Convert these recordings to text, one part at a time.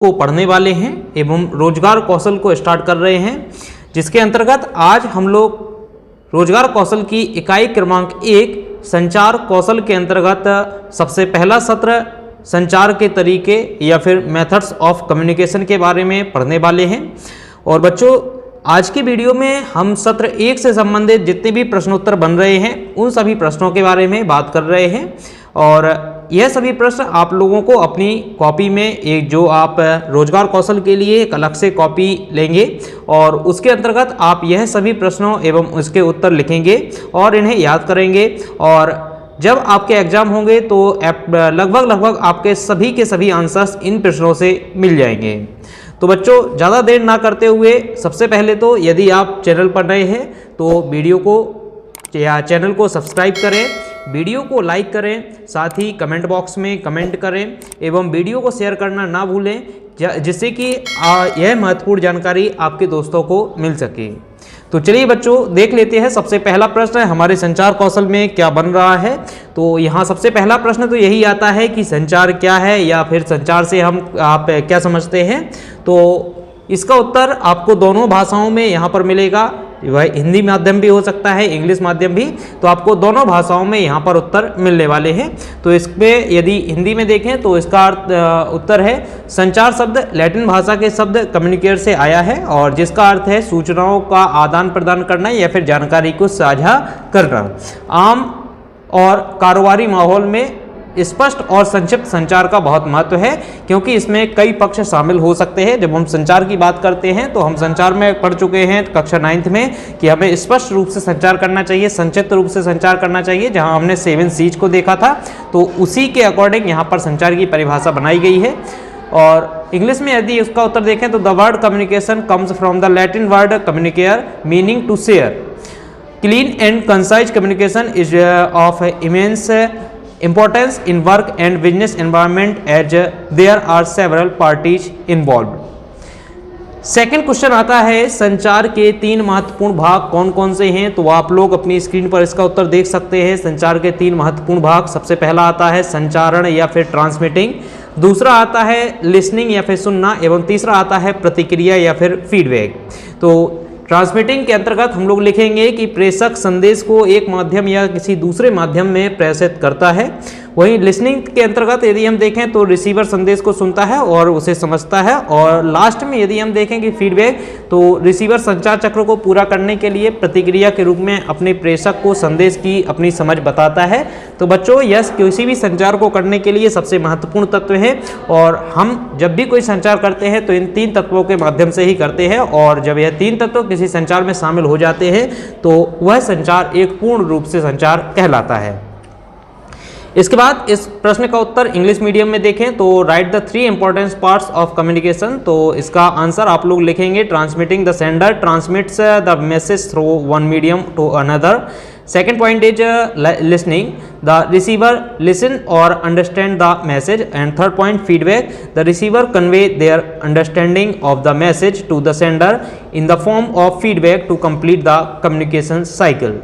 को पढ़ने वाले हैं एवं रोजगार कौशल को स्टार्ट कर रहे हैं, जिसके अंतर्गत आज हम लोग रोजगार कौशल की इकाई क्रमांक 1 संचार कौशल के अंतर्गत सबसे पहला सत्र संचार के तरीके या फिर मेथड्स ऑफ कम्युनिकेशन के बारे में पढ़ने वाले हैं। और बच्चों, आज की वीडियो में हम सत्र 1 से संबंधित जितने भी प्रश्नोत्तर बन रहे हैं उन सभी प्रश्नों के बारे में बात कर रहे हैं। और यह सभी प्रश्न आप लोगों को अपनी कॉपी में एक जो आप रोजगार कौशल के लिए एक अलग से कॉपी लेंगे और उसके अंतर्गत आप यह सभी प्रश्नों एवं उसके उत्तर लिखेंगे और इन्हें याद करेंगे। और जब आपके एग्जाम होंगे तो लगभग आपके सभी के सभी आंसर्स इन प्रश्नों से मिल जाएंगे। तो बच्चों, ज़्यादा देर ना करते हुए सबसे पहले तो यदि आप चैनल पर नए हैं तो वीडियो को या चैनल को सब्सक्राइब करें, वीडियो को लाइक करें, साथ ही कमेंट बॉक्स में कमेंट करें एवं वीडियो को शेयर करना ना भूलें, जिससे कि यह महत्वपूर्ण जानकारी आपके दोस्तों को मिल सके। तो चलिए बच्चों, देख लेते हैं सबसे पहला प्रश्न है हमारे संचार कौशल में क्या बन रहा है। तो यहाँ सबसे पहला प्रश्न तो यही आता है कि संचार क्या है या फिर संचार से आप क्या समझते हैं। तो इसका उत्तर आपको दोनों भाषाओं में यहाँ पर मिलेगा, वह हिंदी माध्यम भी हो सकता है, इंग्लिश माध्यम भी, तो आपको दोनों भाषाओं में यहाँ पर उत्तर मिलने वाले हैं। तो इसमें यदि हिंदी में देखें तो इसका उत्तर है संचार शब्द लैटिन भाषा के शब्द कम्युनिकेट से आया है और जिसका अर्थ है सूचनाओं का आदान प्रदान करना या फिर जानकारी को साझा करना। आम और कारोबारी माहौल में स्पष्ट और संक्षिप्त संचार का बहुत महत्व है, क्योंकि इसमें कई पक्ष शामिल हो सकते हैं। जब हम संचार की बात करते हैं तो हम संचार में पढ़ चुके हैं कक्षा 9th में कि हमें स्पष्ट रूप से संचार करना चाहिए, संक्षिप्त रूप से संचार करना चाहिए, जहां हमने 7 C's को देखा था। तो उसी के अकॉर्डिंग यहाँ पर संचार की परिभाषा बनाई गई है। और इंग्लिश में यदि उसका उत्तर देखें तो the word communication comes from the Latin word communicare meaning to share. Clean and concise communication is of immense importance in work and business environment as there are several parties involved। Second question आता है संचार के 3 महत्वपूर्ण भाग कौन कौन से हैं। तो आप लोग अपनी स्क्रीन पर इसका उत्तर देख सकते हैं। संचार के 3 महत्वपूर्ण भाग, सबसे पहला आता है संचारण या फिर ट्रांसमिटिंग, दूसरा आता है लिसनिंग या फिर सुनना एवं तीसरा आता है प्रतिक्रिया या फिर फीडबैक। तो ट्रांसमिटिंग के अंतर्गत हम लोग लिखेंगे कि प्रेषक संदेश को एक माध्यम या किसी दूसरे माध्यम में प्रेषित करता है। वहीं लिसनिंग के अंतर्गत यदि हम देखें तो रिसीवर संदेश को सुनता है और उसे समझता है। और लास्ट में यदि हम देखें कि फीडबैक, तो रिसीवर संचार चक्र को पूरा करने के लिए प्रतिक्रिया के रूप में अपने प्रेषक को संदेश की अपनी समझ बताता है। तो बच्चों, यह किसी भी संचार को करने के लिए सबसे महत्वपूर्ण तत्व है और हम जब भी कोई संचार करते हैं तो इन 3 तत्वों के माध्यम से ही करते हैं। और जब यह 3 तत्व किसी संचार में शामिल हो जाते हैं तो वह संचार एक पूर्ण रूप से संचार कहलाता है। इसके बाद इस प्रश्न का उत्तर इंग्लिश मीडियम में देखें तो write the 3 important parts of communication. तो इसका आंसर आप लोग लिखेंगे transmitting, the sender transmits the message through one medium to another. Second point is listening, the receiver listen or understand the message, and third point feedback, the receiver convey their understanding of the message to the sender in the form of feedback to complete the communication cycle।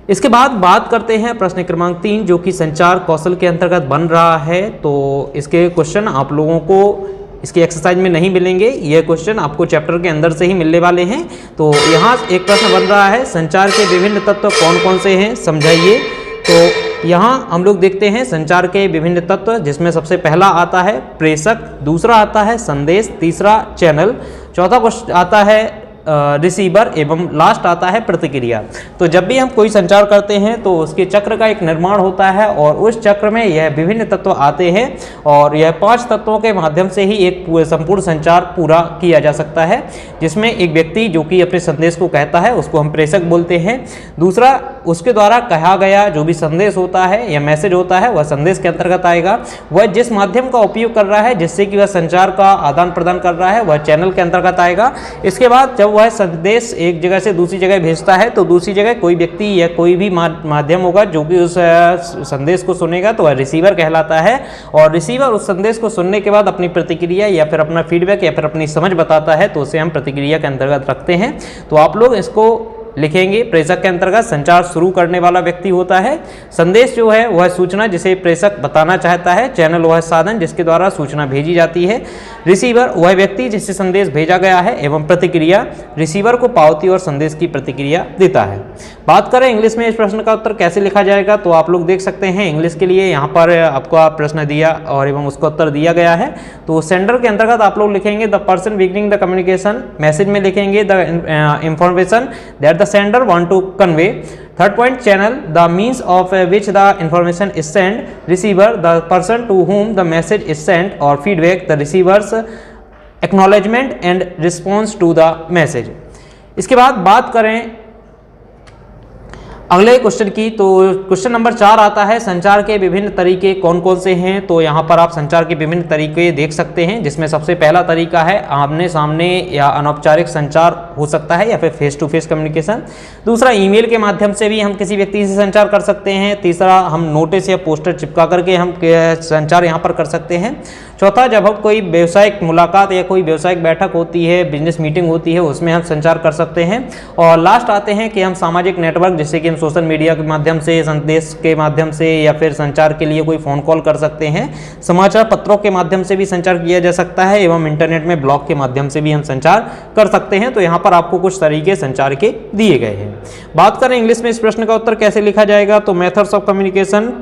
इसके बाद बात करते हैं प्रश्न क्रमांक 3 जो कि संचार कौशल के अंतर्गत बन रहा है। तो इसके क्वेश्चन आप लोगों को इसकी एक्सरसाइज में नहीं मिलेंगे, ये क्वेश्चन आपको चैप्टर के अंदर से ही मिलने वाले हैं। तो यहाँ एक प्रश्न बन रहा है संचार के विभिन्न तत्व कौन कौन से हैं, समझाइए। तो यहाँ हम लोग देखते हैं संचार के विभिन्न तत्व, जिसमें सबसे पहला आता है प्रेषक, दूसरा आता है संदेश, तीसरा चैनल, चौथा क्वेश्चन आता है रिसीवर एवं लास्ट आता है प्रतिक्रिया। तो जब भी हम कोई संचार करते हैं तो उसके चक्र का एक निर्माण होता है और उस चक्र में यह विभिन्न तत्व आते हैं और यह 5 तत्वों के माध्यम से ही एक संपूर्ण संचार पूरा किया जा सकता है, जिसमें एक व्यक्ति जो कि अपने संदेश को कहता है उसको हम प्रेषक बोलते हैं। दूसरा, उसके द्वारा कहा गया जो भी संदेश होता है या मैसेज होता है वह संदेश के अंतर्गत आएगा। वह जिस माध्यम का उपयोग कर रहा है जिससे कि वह संचार का आदान प्रदान कर रहा है वह चैनल के अंतर्गत आएगा। इसके बाद जब वह संदेश एक जगह से दूसरी जगह भेजता है तो दूसरी जगह कोई व्यक्ति या कोई भी माध्यम होगा जो कि उस संदेश को सुनेगा तो वह रिसीवर कहलाता है। और रिसीवर उस संदेश को सुनने के बाद अपनी प्रतिक्रिया या फिर अपना फीडबैक या फिर अपनी समझ बताता है तो उसे हम प्रतिक्रिया के अंतर्गत रखते हैं। तो आप लोग इसको लिखेंगे। प्रेषक के अंतर्गत संचार शुरू करने वाला व्यक्ति होता है। संदेश जो है वह सूचना जिसे प्रेषक बताना चाहता है। चैनल वह साधन जिसके द्वारा सूचना भेजी जाती है। रिसीवर वह व्यक्ति जिससे संदेश भेजा गया है। एवं प्रतिक्रिया रिसीवर को पावती और संदेश की प्रतिक्रिया देता है। बात करें इंग्लिश में इस प्रश्न का उत्तर कैसे लिखा जाएगा, तो आप लोग देख सकते हैं इंग्लिश के लिए यहाँ पर आपको प्रश्न दिया और एवं उसका उत्तर दिया गया है। तो सेंडर के अंतर्गत आप लोग लिखेंगे the person beginning the communication. Message में लिखेंगे the information that the sender want to convey. Third point channel the means of which the information is send. Receiver the person to whom the message is sent, और feedback the receiver's acknowledgement and response to the message. इसके बाद बात करें अगले question की, तो question number 4 आता है संचार के विभिन्न तरीके कौन कौन से हैं। तो यहाँ पर आप संचार के विभिन्न तरीके देख सकते हैं, जिसमें सबसे पहला तरीका है आमने सामने या अनौपचारिक संचार हो सकता है या फिर फेस टू फेस कम्युनिकेशन। दूसरा ईमेल के माध्यम से भी हम किसी व्यक्ति से संचार कर सकते हैं। तीसरा हम नोटिस या पोस्टर चिपका करके हम संचार यहाँ पर कर सकते हैं। चौथा जब हम कोई व्यवसायिक मुलाकात या कोई व्यवसायिक बैठक होती है, बिजनेस मीटिंग होती है, उसमें हम संचार कर सकते हैं। और लास्ट आते हैं कि हम सामाजिक नेटवर्क जैसे कि हम सोशल मीडिया के माध्यम से, संदेश के माध्यम से या फिर संचार के लिए कोई फ़ोन कॉल कर सकते हैं। समाचार पत्रों के माध्यम से भी संचार किया जा सकता है एवं इंटरनेट में ब्लॉग के माध्यम से भी हम संचार कर सकते हैं। तो यहाँ पर आपको कुछ तरीके संचार के दिए गए हैं। बात करें इंग्लिश में इस प्रश्न का उत्तर कैसे लिखा जाएगा, तो methods of communication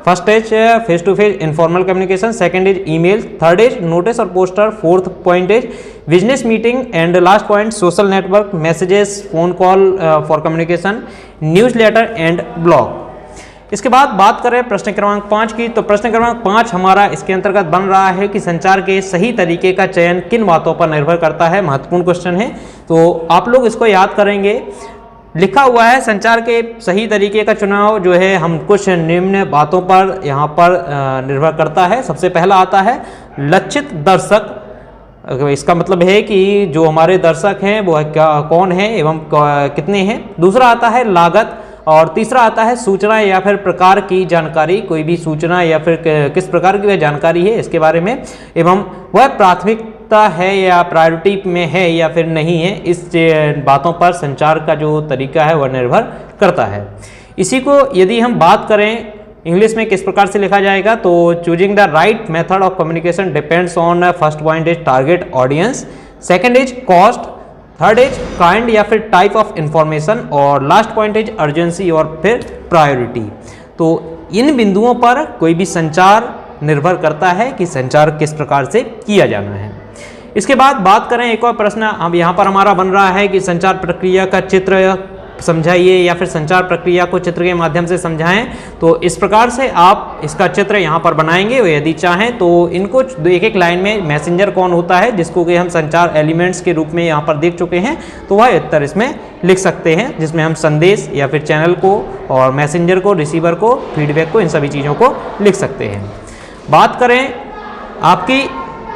first is face to face informal communication, second is email, third is notice और poster, fourth point is business meeting and last point social network, messages, phone call for communication, news letter and blog. इसके बाद बात करें प्रश्न क्रमांक 5 की, तो प्रश्न क्रमांक 5 हमारा इसके अंतर्गत बन रहा है कि संचार के सही तरीके का चयन किन बातों पर निर्भर करता है। महत्वपूर्ण क्वेश्चन है, तो आप लोग इसको याद करेंगे। लिखा हुआ है संचार के सही तरीके का चुनाव जो है हम कुछ निम्न बातों पर यहाँ पर निर्भर करता है। सबसे पहला आता है लक्षित दर्शक। इसका मतलब है कि जो हमारे दर्शक हैं वो क्या कौन है एवं कितने हैं। दूसरा आता है लागत, और तीसरा आता है सूचना या फिर प्रकार की जानकारी, कोई भी सूचना या फिर किस प्रकार की वह जानकारी है इसके बारे में, एवं वह प्राथमिकता है या प्रायोरिटी में है या फिर नहीं है। इस बातों पर संचार का जो तरीका है वह निर्भर करता है। इसी को यदि हम बात करें इंग्लिश में किस प्रकार से लिखा जाएगा, तो choosing the right method of communication depends on first point is target audience, second is cost, third is kind या फिर टाइप ऑफ इंफॉर्मेशन, और लास्ट पॉइंट इज अर्जेंसी और फिर प्रायोरिटी। तो इन बिंदुओं पर कोई भी संचार निर्भर करता है कि संचार किस प्रकार से किया जाना है। इसके बाद बात करें एक और प्रश्न अब यहाँ पर हमारा बन रहा है कि संचार प्रक्रिया का चित्र समझाइए या फिर संचार प्रक्रिया को चित्र के माध्यम से समझाएं। तो इस प्रकार से आप इसका चित्र यहाँ पर बनाएंगे। यदि चाहें तो इनको एक एक लाइन में मैसेंजर कौन होता है जिसको कि हम संचार एलिमेंट्स के रूप में यहाँ पर देख चुके हैं, तो वह उत्तर इसमें लिख सकते हैं, जिसमें हम संदेश या फिर चैनल को और मैसेंजर को, रिसीवर को, फीडबैक को, इन सभी चीज़ों को लिख सकते हैं। बात करें आपकी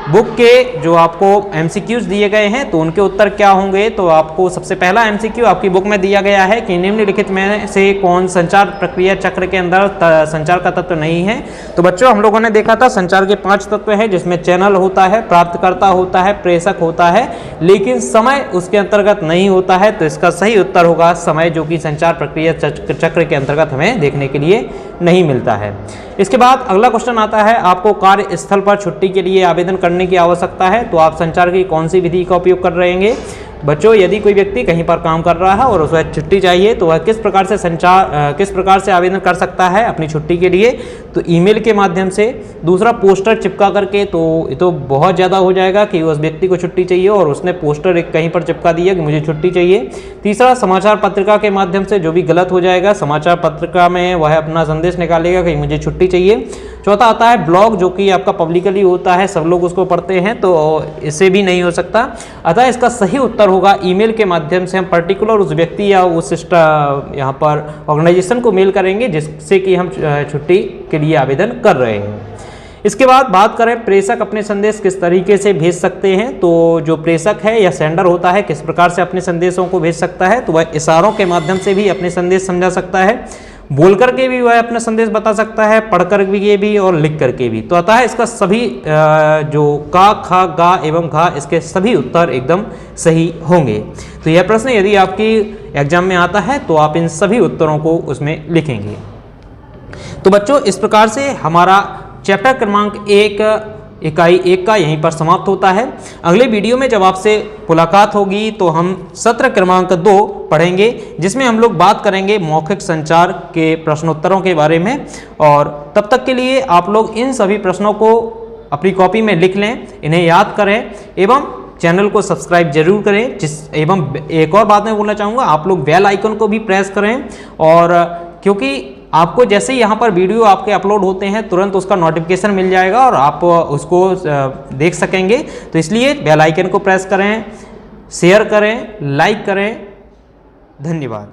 बुक के जो आपको एमसीक्यूज दिए गए हैं तो उनके उत्तर क्या होंगे, तो आपको सबसे पहला एमसीक्यू आपकी बुक में दिया गया है कि निम्नलिखित में से कौन संचार प्रक्रिया चक्र के अंदर संचार का तत्व नहीं है। तो बच्चों हम लोगों ने देखा था संचार के 5 तत्व हैं, जिसमें चैनल होता है, प्राप्तकर्ता होता है, प्रेषक होता है, लेकिन समय उसके अंतर्गत नहीं होता है। तो इसका सही उत्तर होगा समय, जो कि संचार प्रक्रिया चक्र के अंतर्गत हमें देखने के लिए नहीं मिलता है। इसके बाद अगला क्वेश्चन आता है आपको कार्यस्थल पर छुट्टी के लिए आवेदन करने की आवश्यकता है, तो आप संचार की कौन सी विधि का उपयोग कर रहे हैं। बच्चों यदि कोई व्यक्ति कहीं पर काम कर रहा है और उसे छुट्टी चाहिए तो वह किस प्रकार से आवेदन कर सकता है अपनी छुट्टी के लिए, तो ईमेल के माध्यम से। दूसरा पोस्टर चिपका करके, तो ये तो बहुत ज़्यादा हो जाएगा कि उस व्यक्ति को छुट्टी चाहिए और उसने पोस्टर एक कहीं पर चिपका दिया कि मुझे छुट्टी चाहिए। तीसरा समाचार पत्रिका के माध्यम से, जो भी गलत हो जाएगा, समाचार पत्रिका में वह अपना संदेश निकालेगा कि मुझे छुट्टी चाहिए। चौथा आता है ब्लॉग, जो कि आपका पब्लिकली होता है, सब लोग उसको पढ़ते हैं, तो इससे भी नहीं हो सकता। अतः इसका सही उत्तर होगा ईमेल के माध्यम से हम पर्टिकुलर उस व्यक्ति या उस यहाँ पर ऑर्गेनाइजेशन को मेल करेंगे जिससे कि हम छुट्टी के लिए आवेदन कर रहे हैं। इसके बाद बात करें प्रेषक अपने संदेश किस तरीके से भेज सकते हैं, तो जो प्रेषक है या सेंडर होता है किस प्रकार से अपने संदेशों को भेज सकता है, तो वह इशारों के माध्यम से भी अपने संदेश समझा सकता है, बोल करके भी वह अपना संदेश बता सकता है, पढ़ कर भी और लिख करके भी। तो अतः इसका सभी जो का, खा, गा एवं घा, इसके सभी उत्तर एकदम सही होंगे। तो यह प्रश्न यदि आपकी एग्जाम में आता है तो आप इन सभी उत्तरों को उसमें लिखेंगे। तो बच्चों इस प्रकार से हमारा चैप्टर क्रमांक 1 इकाई 1 का यहीं पर समाप्त होता है। अगले वीडियो में जब आपसे मुलाकात होगी तो हम सत्र क्रमांक 2 पढ़ेंगे, जिसमें हम लोग बात करेंगे मौखिक संचार के प्रश्नोत्तरों के बारे में। और तब तक के लिए आप लोग इन सभी प्रश्नों को अपनी कॉपी में लिख लें, इन्हें याद करें एवं चैनल को सब्सक्राइब जरूर करें। एवं एक और बात मैं बोलना चाहूँगा, आप लोग बेल आइकन को भी प्रेस करें, और क्योंकि आपको जैसे ही यहाँ पर वीडियो आपके अपलोड होते हैं तुरंत उसका नोटिफिकेशन मिल जाएगा और आप उसको देख सकेंगे। तो इसलिए बेल आइकन को प्रेस करें, शेयर करें, लाइक करें। धन्यवाद।